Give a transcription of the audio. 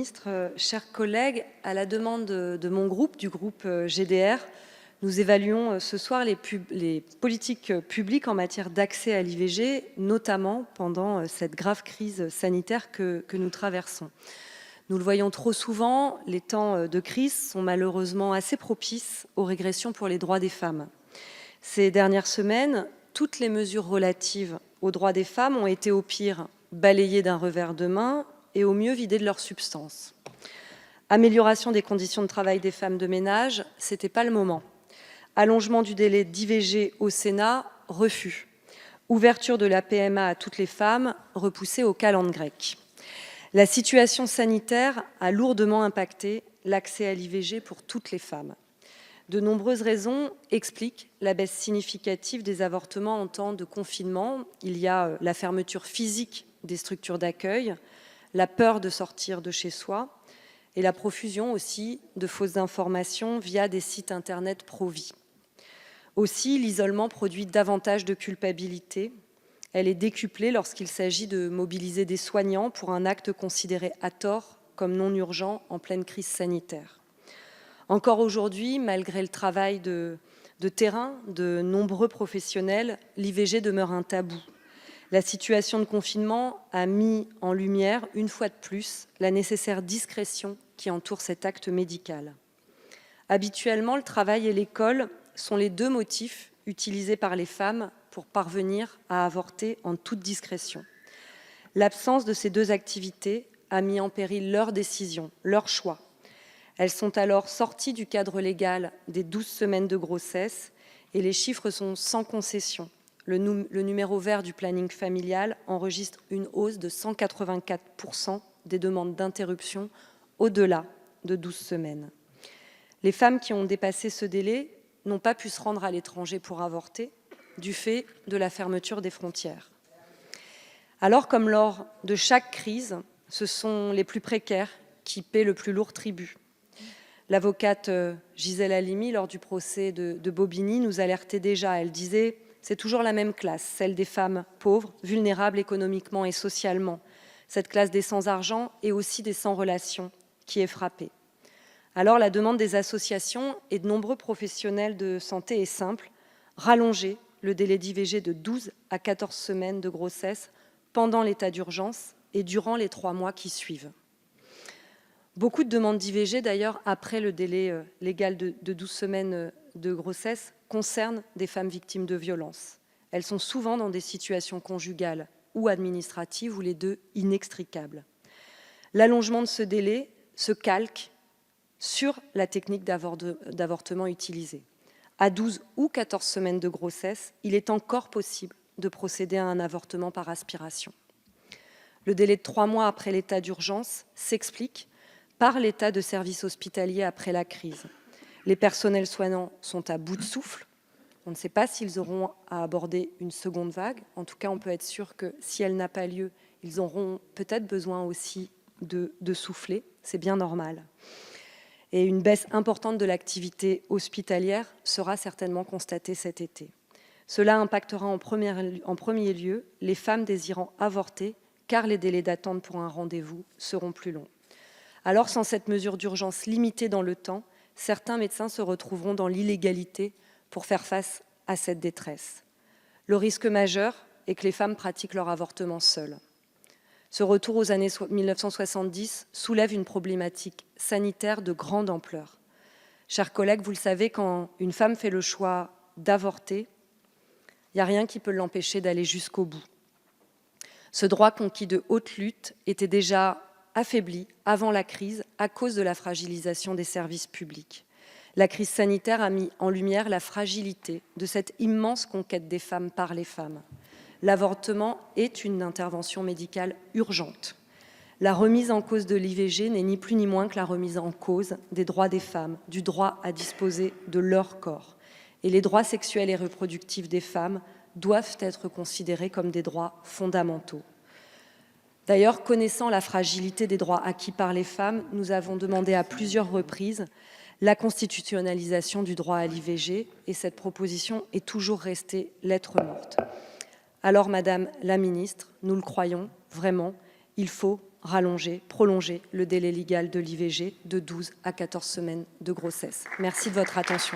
ministre, chers collègues, à la demande de mon groupe, du groupe GDR, nous évaluons ce soir les politiques publiques en matière d'accès à l'IVG, notamment pendant cette grave crise sanitaire que nous traversons. Nous le voyons trop souvent, les temps de crise sont malheureusement assez propices aux régressions pour les droits des femmes. Ces dernières semaines, toutes les mesures relatives aux droits des femmes ont été au pire balayées d'un revers de main et au mieux vidées de leur substance. Amélioration des conditions de travail des femmes de ménage, ce n'était pas le moment. Allongement du délai d'IVG au Sénat, refus. Ouverture de la PMA à toutes les femmes, repoussée au calende grec. La situation sanitaire a lourdement impacté l'accès à l'IVG pour toutes les femmes. De nombreuses raisons expliquent la baisse significative des avortements en temps de confinement. Il y a la fermeture physique des structures d'accueil, la peur de sortir de chez soi et la profusion aussi de fausses informations via des sites internet pro-vie. Aussi, l'isolement produit davantage de culpabilité. Elle est décuplée lorsqu'il s'agit de mobiliser des soignants pour un acte considéré à tort comme non urgent en pleine crise sanitaire. Encore aujourd'hui, malgré le travail de terrain de nombreux professionnels, l'IVG demeure un tabou. La situation de confinement a mis en lumière, une fois de plus, la nécessaire discrétion qui entoure cet acte médical. Habituellement, le travail et l'école sont les deux motifs utilisés par les femmes pour parvenir à avorter en toute discrétion. L'absence de ces deux activités a mis en péril leur décision, leur choix. Elles sont alors sorties du cadre légal des 12 semaines de grossesse et les chiffres sont sans concession. Le numéro vert du planning familial enregistre une hausse de 184% des demandes d'interruption au-delà de 12 semaines. Les femmes qui ont dépassé ce délai n'ont pas pu se rendre à l'étranger pour avorter du fait de la fermeture des frontières. Alors, comme lors de chaque crise, ce sont les plus précaires qui paient le plus lourd tribut. L'avocate Gisèle Halimi, lors du procès de Bobigny, nous alertait déjà. Elle disait « c'est toujours la même classe, celle des femmes pauvres, vulnérables économiquement et socialement, cette classe des sans-argent et aussi des sans-relations qui est frappée ». Alors la demande des associations et de nombreux professionnels de santé est simple, rallonger le délai d'IVG de 12 à 14 semaines de grossesse pendant l'état d'urgence et durant les 3 mois qui suivent. Beaucoup de demandes d'IVG, d'ailleurs, après le délai légal de 12 semaines de grossesse, concernent des femmes victimes de violences. Elles sont souvent dans des situations conjugales ou administratives, ou les deux inextricables. L'allongement de ce délai se calque sur la technique d'avortement utilisée. À 12 ou 14 semaines de grossesse, il est encore possible de procéder à un avortement par aspiration. Le délai de 3 mois après l'état d'urgence s'explique par l'état de service hospitalier après la crise. Les personnels soignants sont à bout de souffle. On ne sait pas s'ils auront à aborder une seconde vague. En tout cas, on peut être sûr que si elle n'a pas lieu, ils auront peut-être besoin aussi de souffler. C'est bien normal. Et une baisse importante de l'activité hospitalière sera certainement constatée cet été. Cela impactera en premier lieu les femmes désirant avorter, car les délais d'attente pour un rendez-vous seront plus longs. Alors, sans cette mesure d'urgence limitée dans le temps, certains médecins se retrouveront dans l'illégalité pour faire face à cette détresse. Le risque majeur est que les femmes pratiquent leur avortement seules. Ce retour aux années 1970 soulève une problématique sanitaire de grande ampleur. Chers collègues, vous le savez, quand une femme fait le choix d'avorter, il n'y a rien qui peut l'empêcher d'aller jusqu'au bout. Ce droit conquis de haute lutte était déjà affaibli avant la crise à cause de la fragilisation des services publics. La crise sanitaire a mis en lumière la fragilité de cette immense conquête des femmes par les femmes. L'avortement est une intervention médicale urgente. La remise en cause de l'IVG n'est ni plus ni moins que la remise en cause des droits des femmes, du droit à disposer de leur corps. Et les droits sexuels et reproductifs des femmes doivent être considérés comme des droits fondamentaux. D'ailleurs, connaissant la fragilité des droits acquis par les femmes, nous avons demandé à plusieurs reprises la constitutionnalisation du droit à l'IVG et cette proposition est toujours restée lettre morte. Alors, Madame la Ministre, nous le croyons vraiment, il faut rallonger, prolonger le délai légal de l'IVG de 12 à 14 semaines de grossesse. Merci de votre attention.